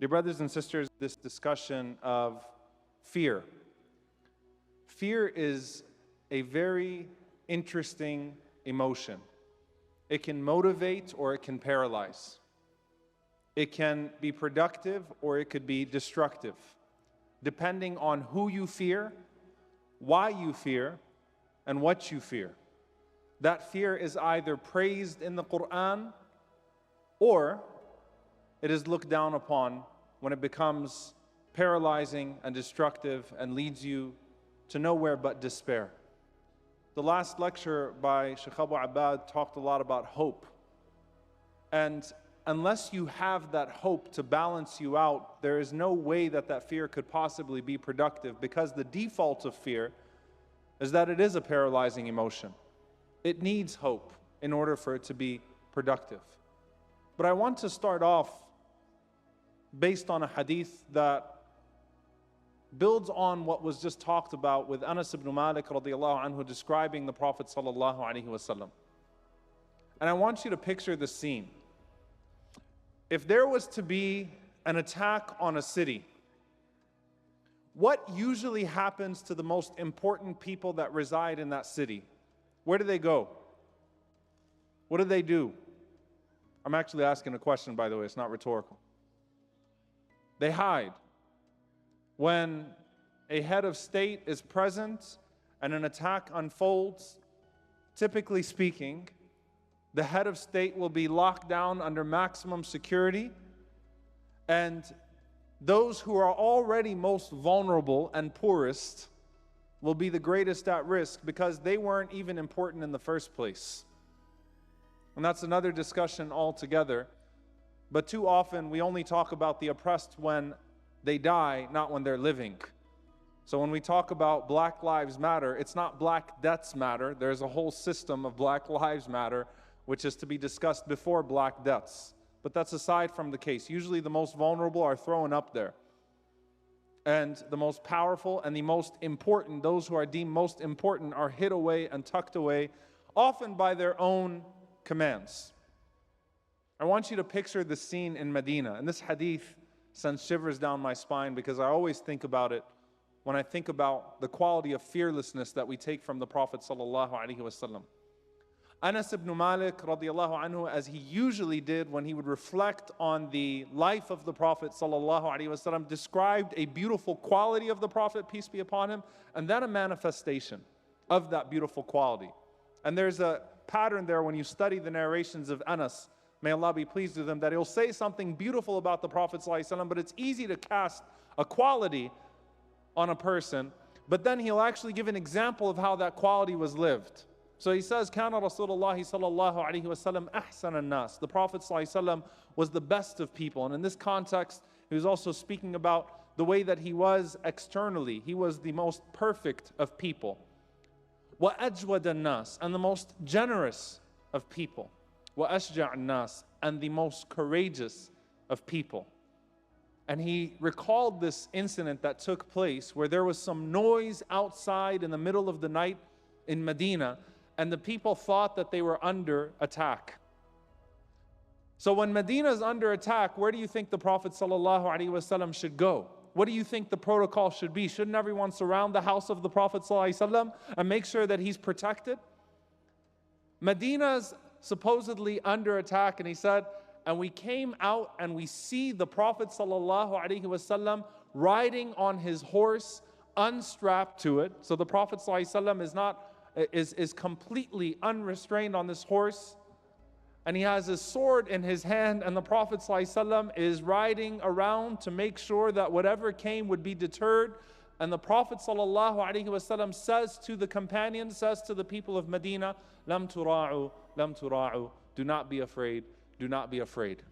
Dear brothers and sisters, this discussion of fear. Fear is a very interesting emotion. It can motivate or it can paralyze. It can be productive or it could be destructive, depending on who you fear, why you fear, and what you fear. That fear is either praised in the Qur'an or it is looked down upon when it becomes paralyzing and destructive and leads you to nowhere but despair. The last lecture by Shaykh Abu Abad talked a lot about hope. And unless you have that hope to balance you out, there is no way that that fear could possibly be productive, because the default of fear is that it is a paralyzing emotion. It needs hope in order for it to be productive. But I want to start off based on a hadith that builds on what was just talked about with Anas ibn Malik radiallahu anhu describing the Prophet sallallahu alaihi wasallam. And I want you to picture the scene. If there was to be an attack on a city, what usually happens to the most important people that reside in that city? Where do they go? What do they do? I'm actually asking a question, by the way, it's not rhetorical. They hide. When a head of state is present and an attack unfolds, typically speaking, the head of state will be locked down under maximum security, and those who are already most vulnerable and poorest will be the greatest at risk because they weren't even important in the first place. And that's another discussion altogether. But too often we only talk about the oppressed when they die, not when they're living. So when we talk about Black Lives Matter, it's not Black Deaths Matter. There's a whole system of Black Lives Matter, which is to be discussed before Black Deaths. But that's aside from the case. Usually the most vulnerable are thrown up there. And the most powerful and the most important, those who are deemed most important, are hid away and tucked away, often by their own commands. I want you to picture the scene in Medina. And this hadith sends shivers down my spine because I always think about it when I think about the quality of fearlessness that we take from the Prophet sallallahu alaihi wasallam. Anas ibn Malik radiallahu anhu, as he usually did when he would reflect on the life of the Prophet sallallahu alaihi wasallam, described a beautiful quality of the Prophet, peace be upon him, and then a manifestation of that beautiful quality. And there's a pattern there when you study the narrations of Anas, may Allah be pleased with him, that he'll say something beautiful about the Prophet ﷺ, but it's easy to cast a quality on a person, but then he'll actually give an example of how that quality was lived. So he says, Kana Rasulullah sallallahu alaihi wasallam ahsan an-nas. The Prophet ﷺ was the best of people. And in this context, he was also speaking about the way that he was externally. He was the most perfect of people. Wa ajwad an-nas, and the most generous of people. وَأَشْجَعَ النَّاسِ, and the most courageous of people. And he recalled this incident that took place where there was some noise outside in the middle of the night in Medina, and the people thought that they were under attack. So when Medina is under attack, where do you think the Prophet ﷺ should go? What do you think the protocol should be? Shouldn't everyone surround the house of the Prophet ﷺ and make sure that he's protected? Medina's supposedly under attack, and he said, and we came out and we see the Prophet ﷺ riding on his horse, unstrapped to it. So the Prophet ﷺ is completely unrestrained on this horse, and he has his sword in his hand, and the Prophet ﷺ is riding around to make sure that whatever came would be deterred. And the Prophet ﷺ says to the companions, says to the people of Medina, Lam tura'u, lam tura'u. Do not be afraid, do not be afraid.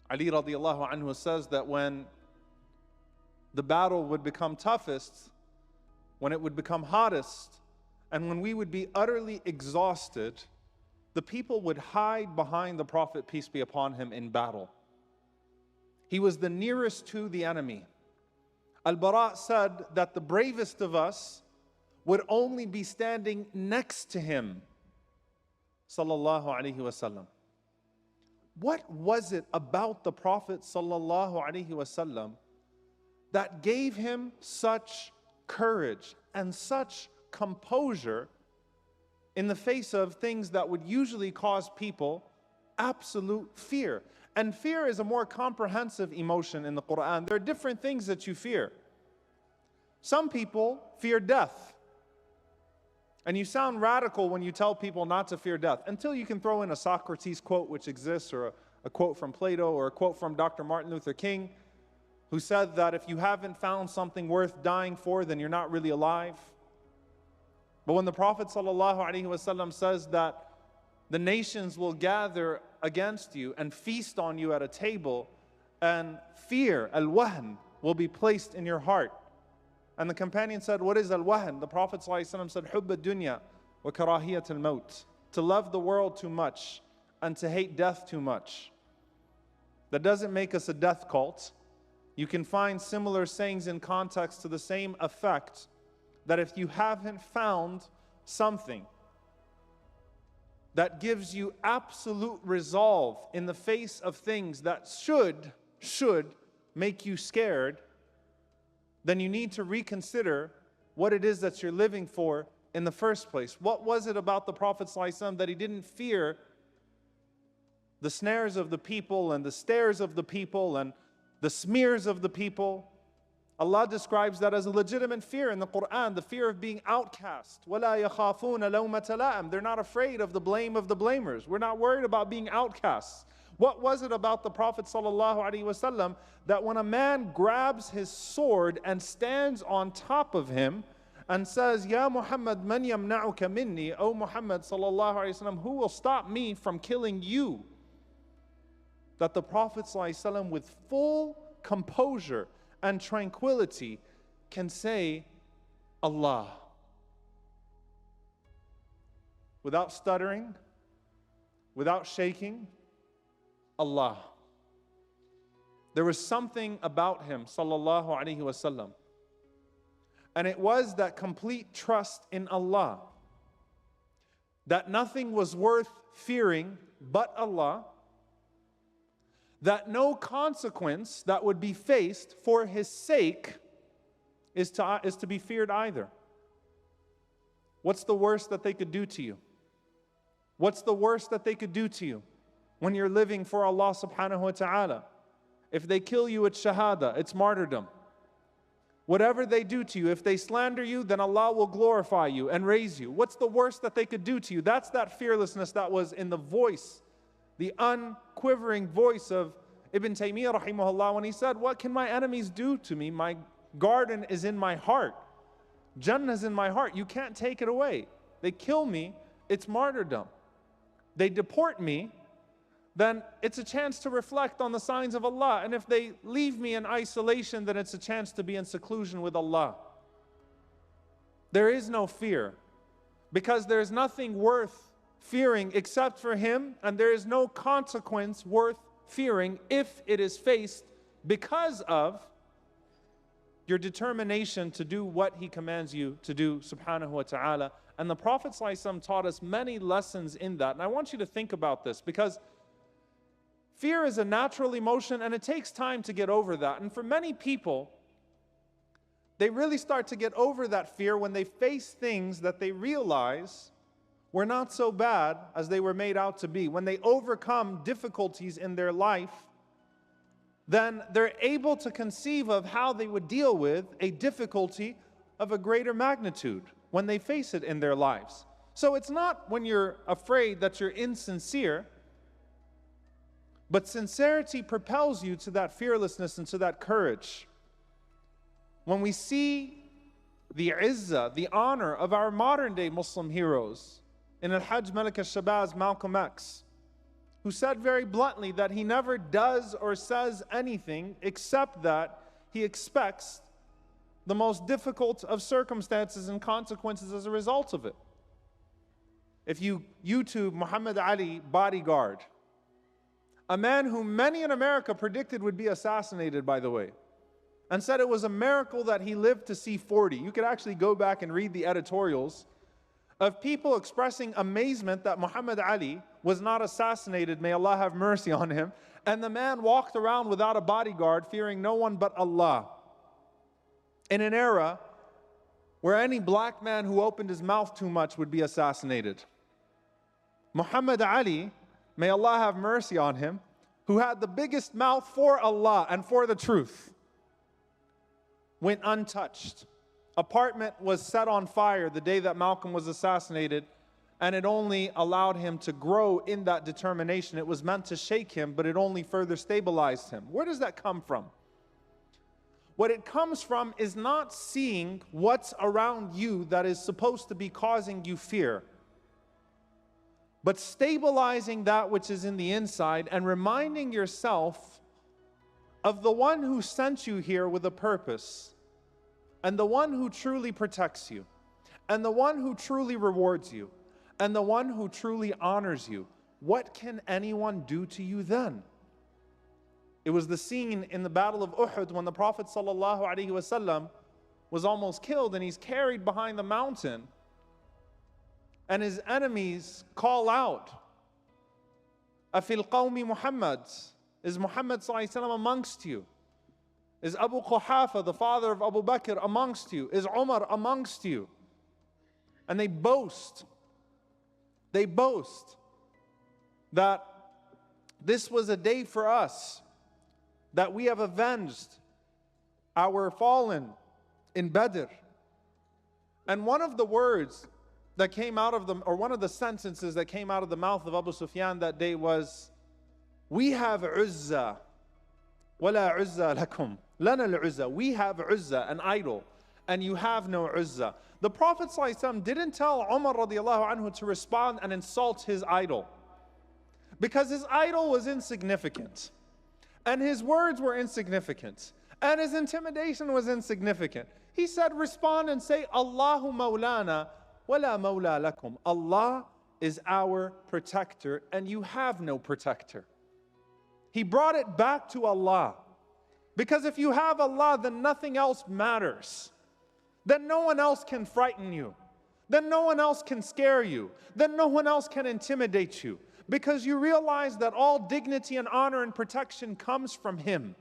Ali radiallahu anhu says that when the battle would become toughest, when it would become hottest, and when we would be utterly exhausted, the people would hide behind the Prophet, peace be upon him, in battle. He was the nearest to the enemy. Al-Bara said that the bravest of us would only be standing next to him, sallallahu alaihi wasallam. what was it about the Prophet ﷺ that gave him such courage and such composure in the face of things that would usually cause people absolute fear? And fear is a more comprehensive emotion in the Qur'an. There are different things that you fear. Some people fear death. And you sound radical when you tell people not to fear death, until you can throw in a Socrates quote which exists, or a quote from Plato, or a quote from Dr. Martin Luther King, who said that if you haven't found something worth dying for, then you're not really alive. But when the Prophet ﷺ says that the nations will gather against you and feast on you at a table, and fear, al-wahn, will be placed in your heart. And the companion said, what is al-wahn? The Prophet ﷺ said, hubb ad-dunya wa karahiyat al-maut. To love the world too much and to hate death too much. That doesn't make us a death cult. You can find similar sayings in context to the same effect, that if you haven't found something that gives you absolute resolve in the face of things that should make you scared, then you need to reconsider what it is that you're living for in the first place. What was it about the Prophet ﷺ that he didn't fear the snares of the people and the stares of the people and the smears of the people? Allah describes that as a legitimate fear in the Qur'an, the fear of being outcast. وَلَا يَخَافُونَ لَوْمَةَ لَائِمٍ. They're not afraid of the blame of the blamers. We're not worried about being outcasts. What was it about the Prophet ﷺ that when a man grabs his sword and stands on top of him and says, Ya Muhammad, man yamna'uka minni, O Muhammad ﷺ, who will stop me from killing you? That the Prophet ﷺ, with full composure and tranquility, can say, Allah. Without stuttering, without shaking, Allah. There was something about him, sallallahu alaihi wasallam, and it was that complete trust in Allah, that nothing was worth fearing but Allah, that no consequence that would be faced for his sake is to be feared either. What's the worst that they could do to you? What's the worst that they could do to you when you're living for Allah subhanahu wa ta'ala? If they kill you, it's shahada, it's martyrdom. Whatever they do to you, if they slander you, then Allah will glorify you and raise you. What's the worst that they could do to you? That's that fearlessness that was in the voice, the unquivering voice of Ibn Taymiyyah rahimahullah, when he said, what can my enemies do to me? My garden is in my heart. Jannah is in my heart. You can't take it away. They kill me, it's martyrdom. They deport me, then it's a chance to reflect on the signs of Allah. And if they leave me in isolation, then it's a chance to be in seclusion with Allah. There is no fear, because there is nothing worth fearing except for Him, and there is no consequence worth fearing if it is faced because of your determination to do what He commands you to do, subhanahu wa ta'ala. And the Prophet ﷺ taught us many lessons in that. And I want you to think about this, because fear is a natural emotion and it takes time to get over that. And for many people, they really start to get over that fear when they face things that they realize were not so bad as they were made out to be. When they overcome difficulties in their life, then they're able to conceive of how they would deal with a difficulty of a greater magnitude when they face it in their lives. So it's not when you're afraid that you're insincere, but sincerity propels you to that fearlessness and to that courage. When we see the izzah, the honor of our modern day Muslim heroes, in Al-Hajj Malik al-Shabazz, Malcolm X, who said very bluntly that he never does or says anything except that he expects the most difficult of circumstances and consequences as a result of it. If you YouTube Muhammad Ali bodyguard, a man whom many in America predicted would be assassinated, by the way, and said it was a miracle that he lived to see 40. You could actually go back and read the editorials of people expressing amazement that Muhammad Ali was not assassinated, may Allah have mercy on him, and the man walked around without a bodyguard, fearing no one but Allah. In an era where any black man who opened his mouth too much would be assassinated. Muhammad Ali, may Allah have mercy on him, who had the biggest mouth for Allah and for the truth, went untouched. Apartment was set on fire the day that Malcolm was assassinated, and it only allowed him to grow in that determination. It was meant to shake him, but it only further stabilized him. Where does that come from? What it comes from is not seeing what's around you that is supposed to be causing you fear, but stabilizing that which is in the inside and reminding yourself of the one who sent you here with a purpose, and the one who truly protects you, and the one who truly rewards you, and the one who truly honors you. What can anyone do to you then? It was the scene in the Battle of Uhud when the Prophet ﷺ was almost killed, and he's carried behind the mountain, and his enemies call out, Afil qawmi Muhammad, is Muhammad ﷺ amongst you? Is Abu Quhafa, the father of Abu Bakr, amongst you? Is Umar amongst you? And they boast that this was a day for us, that we have avenged our fallen in Badr. And one of the words that came out of them, or one of the sentences that came out of the mouth of Abu Sufyan that day was, we have Uzza, wala Uzza lakum, lana al-Uzza. We have Uzza, an idol, and you have no Uzza. The Prophet ﷺ didn't tell Umar radiallahu anhu to respond and insult his idol, because his idol was insignificant, and his words were insignificant, and his intimidation was insignificant. He said, respond and say, Allahu Mawlana wala Mawla lakum. Allah is our protector, and you have no protector. He brought it back to Allah, because if you have Allah, then nothing else matters. Then no one else can frighten you. Then no one else can scare you. Then no one else can intimidate you, because you realize that all dignity and honor and protection comes from Him.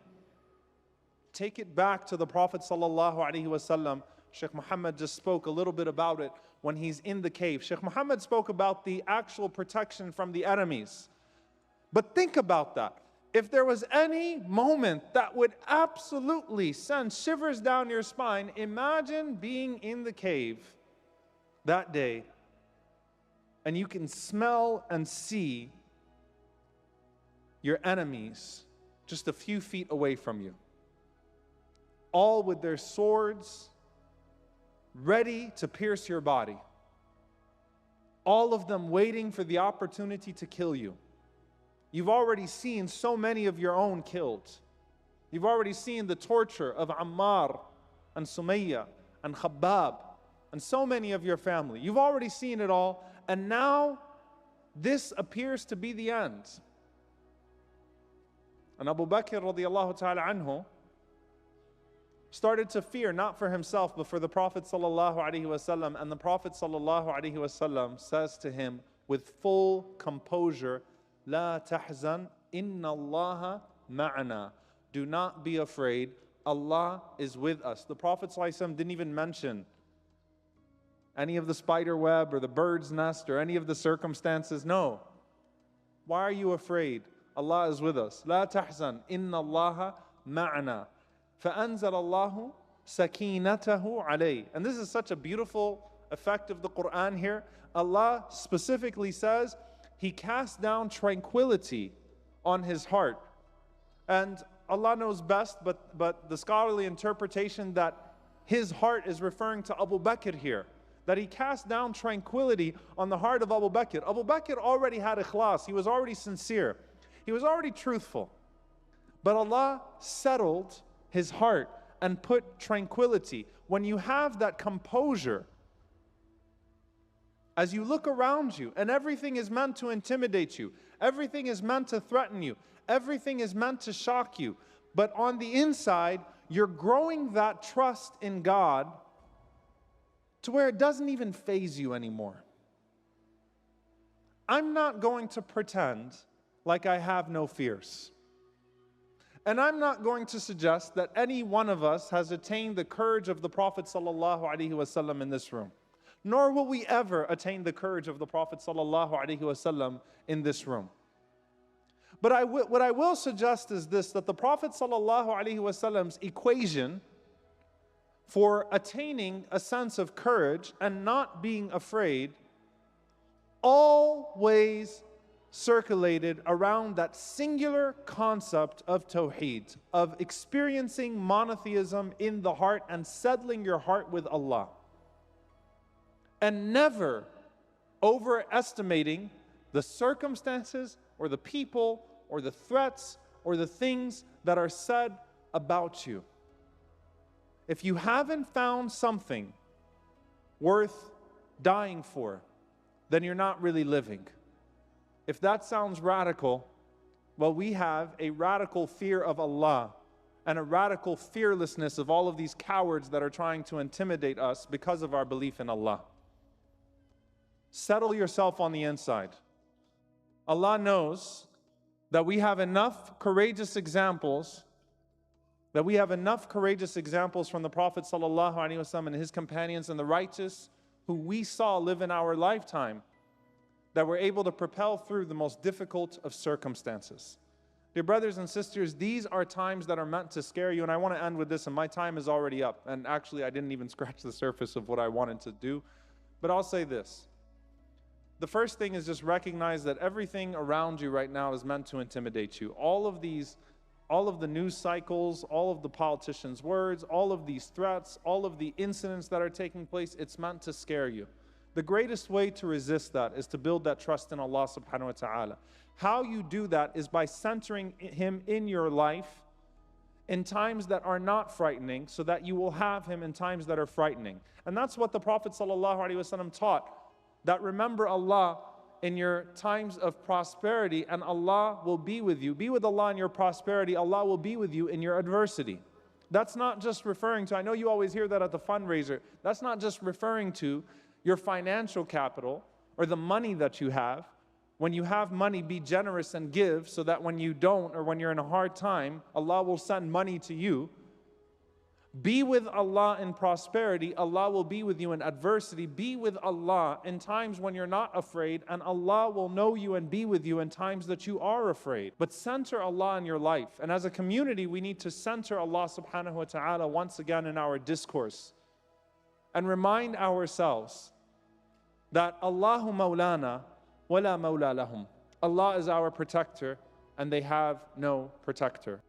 Take it back to the Prophet ﷺ. Sheikh Muhammad just spoke a little bit about it when he's in the cave. Sheikh Muhammad spoke about the actual protection from the enemies. But think about that. If there was any moment that would absolutely send shivers down your spine, imagine being in the cave that day, and you can smell and see your enemies just a few feet away from you, all with their swords ready to pierce your body, all of them waiting for the opportunity to kill you. You've already seen so many of your own killed. You've already seen the torture of Ammar and Sumayya and Khabbab and so many of your family. You've already seen it all, and now this appears to be the end. And Abu Bakr radiallahu ta'ala anhu started to fear, not for himself, but for the Prophet sallallahu alaihi wasallam. And the Prophet sallallahu alaihi wasallam says to him with full composure, La tahzan, inna Allaha ma'ana. Do not be afraid, Allah is with us. The Prophet ﷺ didn't even mention any of the spider web or the bird's nest or any of the circumstances. No. Why are you afraid? Allah is with us. La tahzan, inna Allaha ma'ana. فَأَنزَلَ اللَّهُ سَكِينَتَهُ عَلَيْهِ. And this is such a beautiful effect of the Qur'an here. Allah specifically says, He cast down tranquility on his heart. And Allah knows best, but the scholarly interpretation that his heart is referring to Abu Bakr here. That He cast down tranquility on the heart of Abu Bakr. Abu Bakr already had ikhlas. He was already sincere. He was already truthful. But Allah settled his heart and put tranquility. When you have that composure, as you look around you, and everything is meant to intimidate you, everything is meant to threaten you, everything is meant to shock you, but on the inside, you're growing that trust in God to where it doesn't even faze you anymore. I'm not going to pretend like I have no fears. And I'm not going to suggest that any one of us has attained the courage of the Prophet ﷺ in this room. Nor will we ever attain the courage of the Prophet ﷺ in this room. But what I will suggest is this, that the Prophet ﷺ's equation for attaining a sense of courage and not being afraid always circulated around that singular concept of Tawheed, of experiencing monotheism in the heart and settling your heart with Allah. And never overestimating the circumstances or the people or the threats or the things that are said about you. If you haven't found something worth dying for, then you're not really living. If that sounds radical, well, we have a radical fear of Allah and a radical fearlessness of all of these cowards that are trying to intimidate us because of our belief in Allah. Settle yourself on the inside. Allah knows that we have enough courageous examples from the Prophet ﷺ and his companions and the righteous who we saw live in our lifetime, that were able to propel through the most difficult of circumstances. Dear brothers and sisters, these are times that are meant to scare you, and I want to end with this, and my time is already up, and actually I didn't even scratch the surface of what I wanted to do, but I'll say this. The first thing is just recognize that everything around you right now is meant to intimidate you. All of the news cycles, all of the politicians' words, all of these threats, all of the incidents that are taking place, it's meant to scare you. The greatest way to resist that is to build that trust in Allah subhanahu wa ta'ala. How you do that is by centering Him in your life in times that are not frightening, so that you will have Him in times that are frightening. And that's what the Prophet ﷺ taught, that remember Allah in your times of prosperity and Allah will be with you. Be with Allah in your prosperity, Allah will be with you in your adversity. That's not just referring to, I know you always hear that at the fundraiser, that's not just referring to your financial capital or the money that you have. When you have money, be generous and give, so that when you don't or when you're in a hard time, Allah will send money to you. Be with Allah in prosperity, Allah will be with you in adversity. Be with Allah in times when you're not afraid, and Allah will know you and be with you in times that you are afraid. But center Allah in your life. And as a community, we need to center Allah subhanahu wa ta'ala once again in our discourse and remind ourselves that Allahu Mawlana wala Mawla lahum. Allah is our protector and they have no protector.